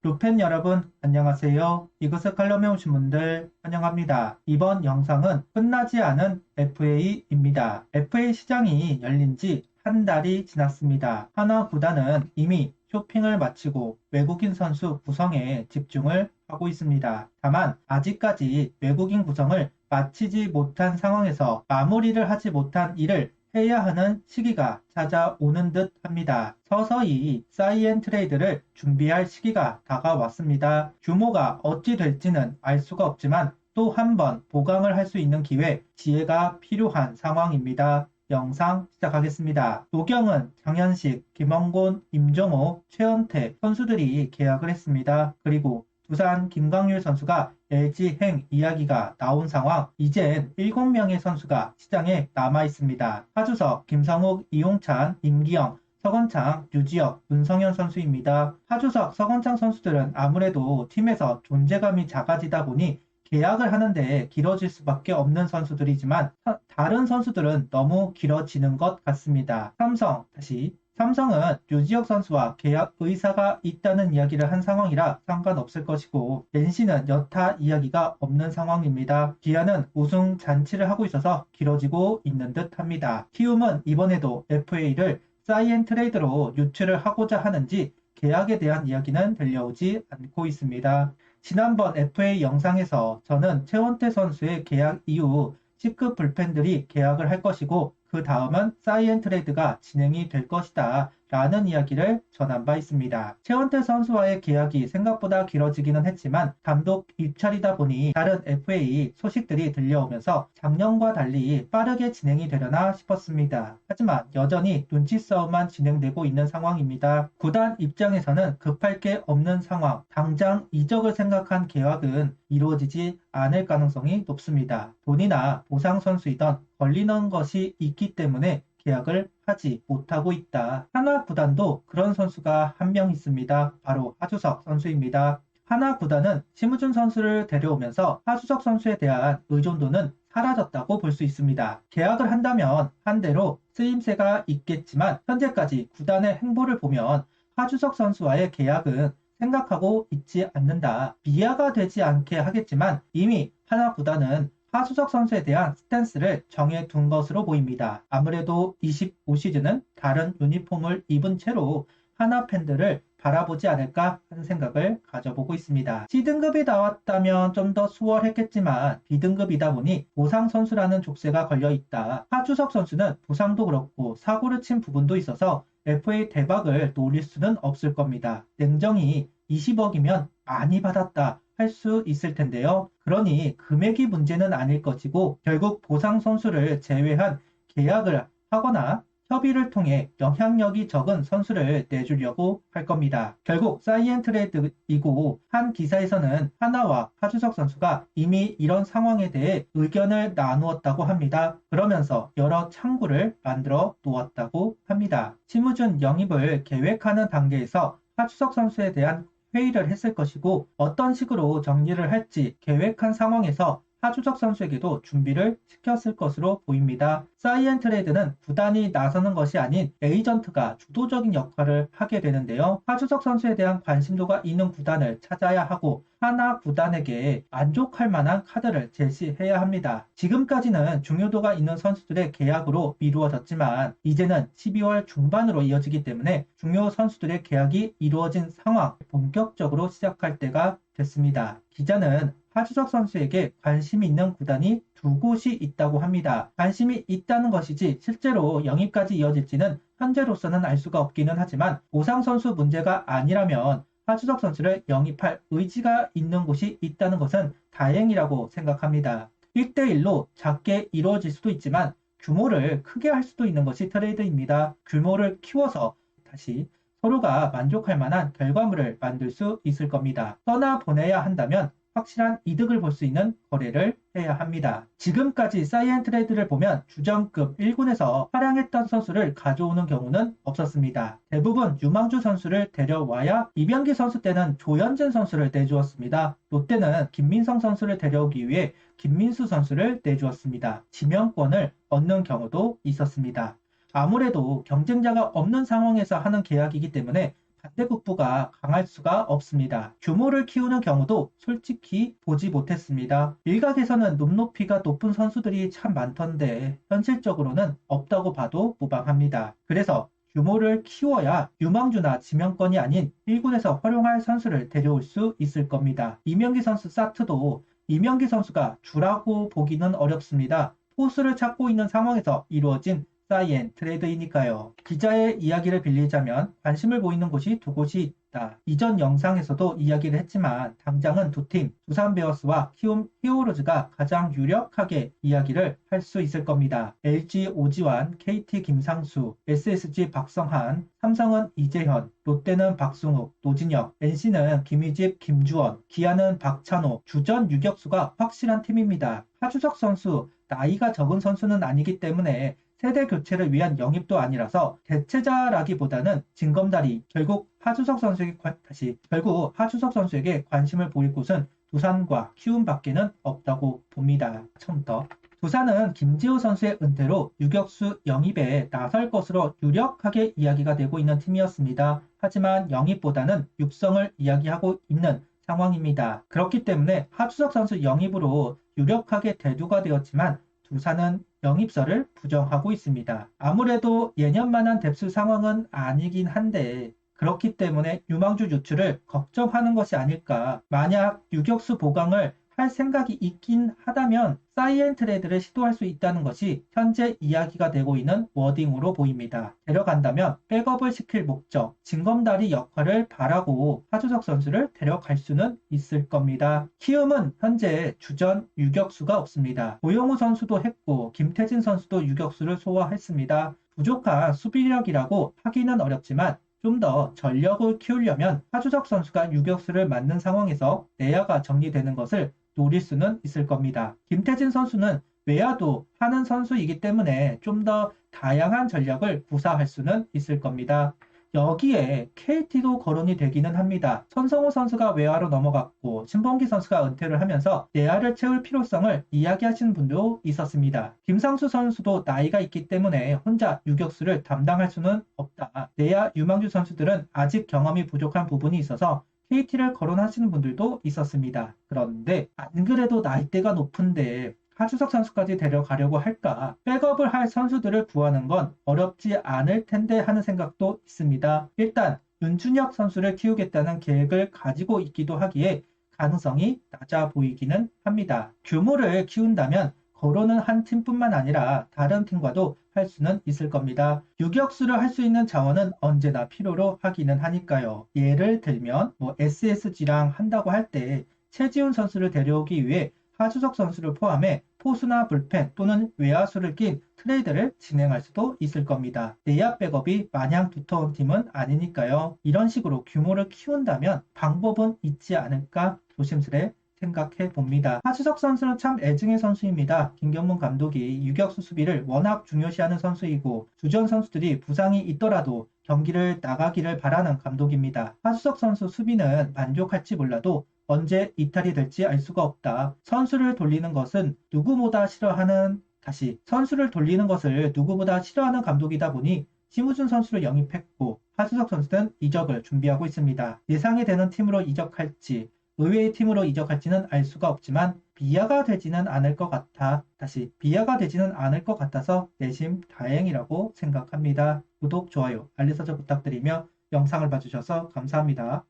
루펜 여러분 안녕하세요. 이것을 칼럼에 오신 분들 환영합니다. 이번 영상은 끝나지 않은 FA입니다. FA 시장이 열린 지 한 달이 지났습니다. 하나 구단은 이미 쇼핑을 마치고 외국인 선수 구성에 집중을 하고 있습니다. 다만 아직까지 외국인 구성을 마치지 못한 상황에서 마무리를 하지 못한 일을 해야 하는 시기가 찾아오는 듯 합니다. 서서히 사이언 트레이드를 준비할 시기가 다가왔습니다. 규모가 어찌 될지는 알 수가 없지만 또 한 번 보강을 할 수 있는 기회, 지혜가 필요한 상황입니다. 영상 시작하겠습니다. 노경은, 장현식, 김원곤, 임정호, 최원태 선수들이 계약을 했습니다. 그리고 두산 김광률 선수가 LG행 이야기가 나온 상황, 이젠 7명의 선수가 시장에 남아 있습니다. 하주석, 김성욱, 이용찬, 임기영, 서건창, 유지혁, 문성현 선수입니다. 하주석, 서건창 선수들은 아무래도 팀에서 존재감이 작아지다 보니 계약을 하는데 길어질 수밖에 없는 선수들이지만 다른 선수들은 너무 길어지는 것 같습니다. 삼성은 유지혁 선수와 계약 의사가 있다는 이야기를 한 상황이라 상관없을 것이고 NC는 여타 이야기가 없는 상황입니다. 기아는 우승 잔치를 하고 있어서 길어지고 있는 듯 합니다. 키움은 이번에도 FA를 사이언 트레이드로 유출을 하고자 하는지 계약에 대한 이야기는 들려오지 않고 있습니다. 지난번 FA 영상에서 저는 최원태 선수의 계약 이후 C급 불펜들이 계약을 할 것이고 그 다음은 사이언 트레이드가 진행이 될 것이다 라는 이야기를 전한 바 있습니다. 최원태 선수와의 계약이 생각보다 길어지기는 했지만 단독 입찰이다 보니 다른 FA 소식들이 들려오면서 작년과 달리 빠르게 진행이 되려나 싶었습니다. 하지만 여전히 눈치 싸움만 진행되고 있는 상황입니다. 구단 입장에서는 급할 게 없는 상황, 당장 이적을 생각한 계약은 이루어지지 않을 가능성이 높습니다. 돈이나 보상 선수이던 걸리는 것이 있기 때문에 계약을 하지 못하고 있다. 하나 구단도 그런 선수가 한 명 있습니다. 바로 하주석 선수입니다. 하나 구단은 심우준 선수를 데려오면서 하주석 선수에 대한 의존도는 사라졌다고 볼 수 있습니다. 계약을 한다면 한 대로 쓰임새가 있겠지만 현재까지 구단의 행보를 보면 하주석 선수와의 계약은 생각하고 있지 않는다. 비하가 되지 않게 하겠지만 이미 하나 구단은 하주석 선수에 대한 스탠스를 정해둔 것으로 보입니다. 아무래도 25시즌은 다른 유니폼을 입은 채로 하나 팬들을 바라보지 않을까 하는 생각을 가져보고 있습니다. C등급이 나왔다면 좀 더 수월했겠지만 B등급이다 보니 보상 선수라는 족쇄가 걸려있다. 하주석 선수는 부상도 그렇고 사고를 친 부분도 있어서 FA 대박을 노릴 수는 없을 겁니다. 냉정히 20억이면 많이 받았다 할 수 있을 텐데요. 그러니 금액이 문제는 아닐 것이고 결국 보상 선수를 제외한 계약을 하거나 협의를 통해 영향력이 적은 선수를 내주려고 할 겁니다. 결국 사이언 트레이드이고 한 기사에서는 하나와 하주석 선수가 이미 이런 상황에 대해 의견을 나누었다고 합니다. 그러면서 여러 창구를 만들어 놓았다고 합니다. 심우준 영입을 계획하는 단계에서 하주석 선수에 대한 회의를 했을 것이고 어떤 식으로 정리를 할지 계획한 상황에서 하주석 선수에게도 준비를 시켰을 것으로 보입니다. 사이언 트레이드는 구단이 나서는 것이 아닌 에이전트가 주도적인 역할을 하게 되는데요. 하주석 선수에 대한 관심도가 있는 구단을 찾아야 하고 하나 구단에게 만족할 만한 카드를 제시해야 합니다. 지금까지는 중요도가 있는 선수들의 계약으로 미루어졌지만 이제는 12월 중반으로 이어지기 때문에 중요 선수들의 계약이 이루어진 상황, 본격적으로 시작할 때가 됐습니다. 기자는 하주석 선수에게 관심이 있는 구단이 두 곳이 있다고 합니다. 관심이 있다는 것이지 실제로 영입까지 이어질지는 현재로서는 알 수가 없기는 하지만 보상 선수 문제가 아니라면 하주석 선수를 영입할 의지가 있는 곳이 있다는 것은 다행이라고 생각합니다. 1대1로 작게 이루어질 수도 있지만 규모를 크게 할 수도 있는 것이 트레이드입니다. 규모를 키워서 다시 서로가 만족할 만한 결과물을 만들 수 있을 겁니다. 떠나보내야 한다면 확실한 이득을 볼 수 있는 거래를 해야 합니다. 지금까지 사이언 트레이드를 보면 주전급 1군에서 활약했던 선수를 가져오는 경우는 없었습니다. 대부분 유망주 선수를 데려와야 이병기 선수 때는 조현진 선수를 내주었습니다. 롯데는 김민성 선수를 데려오기 위해 김민수 선수를 내주었습니다. 지명권을 얻는 경우도 있었습니다. 아무래도 경쟁자가 없는 상황에서 하는 계약이기 때문에 반대급부가 강할 수가 없습니다. 규모를 키우는 경우도 솔직히 보지 못했습니다. 일각에서는 눈높이가 높은 선수들이 참 많던데 현실적으로는 없다고 봐도 무방합니다. 그래서 규모를 키워야 유망주나 지명권이 아닌 1군에서 활용할 선수를 데려올 수 있을 겁니다. 이명기 선수 사트도 이명기 선수가 주라고 보기는 어렵습니다. 포수를 찾고 있는 상황에서 이루어진 사이엔 트레이드이니까요. 기자의 이야기를 빌리자면 관심을 보이는 곳이 두 곳이 있다. 이전 영상에서도 이야기를 했지만 당장은 두 팀, 두산 베어스와 키움 히어로즈가 가장 유력하게 이야기를 할 수 있을 겁니다. LG 오지환, KT 김상수, SSG 박성한, 삼성은 이재현, 롯데는 박승욱, 노진혁, NC는 김희집, 김주원, 기아는 박찬호, 주전 유격수가 확실한 팀입니다. 하주석 선수, 나이가 적은 선수는 아니기 때문에 세대 교체를 위한 영입도 아니라서 대체자라기보다는 징검다리, 결국 하주석 선수에게 관심을 보일 곳은 두산과 키움밖에는 없다고 봅니다. 처음부터 두산은 김지우 선수의 은퇴로 유격수 영입에 나설 것으로 유력하게 이야기가 되고 있는 팀이었습니다. 하지만 영입보다는 육성을 이야기하고 있는 상황입니다. 그렇기 때문에 하주석 선수 영입으로 유력하게 대두가 되었지만 두산은 영입설을 부정하고 있습니다. 아무래도 예년만한 뎁스 상황은 아니긴 한데 그렇기 때문에 유망주 유출을 걱정하는 것이 아닐까. 만약 유격수 보강을 할 생각이 있긴 하다면 사이엔 트레이드를 시도할 수 있다는 것이 현재 이야기가 되고 있는 워딩으로 보입니다. 데려간다면 백업을 시킬 목적, 징검다리 역할을 바라고 하주석 선수를 데려갈 수는 있을 겁니다. 키움은 현재 주전 유격수가 없습니다. 고용우 선수도 했고 김태진 선수도 유격수를 소화했습니다. 부족한 수비력이라고 하기는 어렵지만 좀 더 전력을 키우려면 하주석 선수가 유격수를 맡는 상황에서 내야가 정리되는 것을 노릴 수는 있을 겁니다. 김태진 선수는 외야도 하는 선수이기 때문에 좀 더 다양한 전략을 구사할 수는 있을 겁니다. 여기에 KT도 거론이 되기는 합니다. 천성호 선수가 외야로 넘어갔고 신범기 선수가 은퇴를 하면서 내야를 채울 필요성을 이야기하시는 분도 있었습니다. 김상수 선수도 나이가 있기 때문에 혼자 유격수를 담당할 수는 없다. 내야 유망주 선수들은 아직 경험이 부족한 부분이 있어서 KT를 거론하시는 분들도 있었습니다. 그런데 안 그래도 나이대가 높은데 하주석 선수까지 데려가려고 할까? 백업을 할 선수들을 구하는 건 어렵지 않을 텐데 하는 생각도 있습니다. 일단 윤준혁 선수를 키우겠다는 계획을 가지고 있기도 하기에 가능성이 낮아 보이기는 합니다. 규모를 키운다면 거론은 한 팀뿐만 아니라 다른 팀과도 할 수는 있을 겁니다. 유격수를 할 수 있는 자원은 언제나 필요로 하기는 하니까요. 예를 들면 SSG랑 한다고 할 때 최지훈 선수를 데려오기 위해 하주석 선수를 포함해 포수나 불펜 또는 외야수를 낀 트레이드를 진행할 수도 있을 겁니다. 내야 백업이 마냥 두터운 팀은 아니니까요. 이런 식으로 규모를 키운다면 방법은 있지 않을까 조심스레 생각해 봅니다. 하주석 선수는 참 애증의 선수입니다. 김경문 감독이 유격수 수비를 워낙 중요시하는 선수이고 주전 선수들이 부상이 있더라도 경기를 나가기를 바라는 감독입니다. 하주석 선수 수비는 만족할지 몰라도 언제 이탈이 될지 알 수가 없다. 선수를 돌리는 것을 누구보다 싫어하는 감독이다 보니 심우준 선수를 영입했고 하주석 선수는 이적을 준비하고 있습니다. 예상이 되는 팀으로 이적할지 의외의 팀으로 이적할지는 알 수가 없지만 비하가 되지는 않을 것 같아서 내심 다행이라고 생각합니다. 구독, 좋아요, 알림 설정 부탁드리며 영상을 봐주셔서 감사합니다.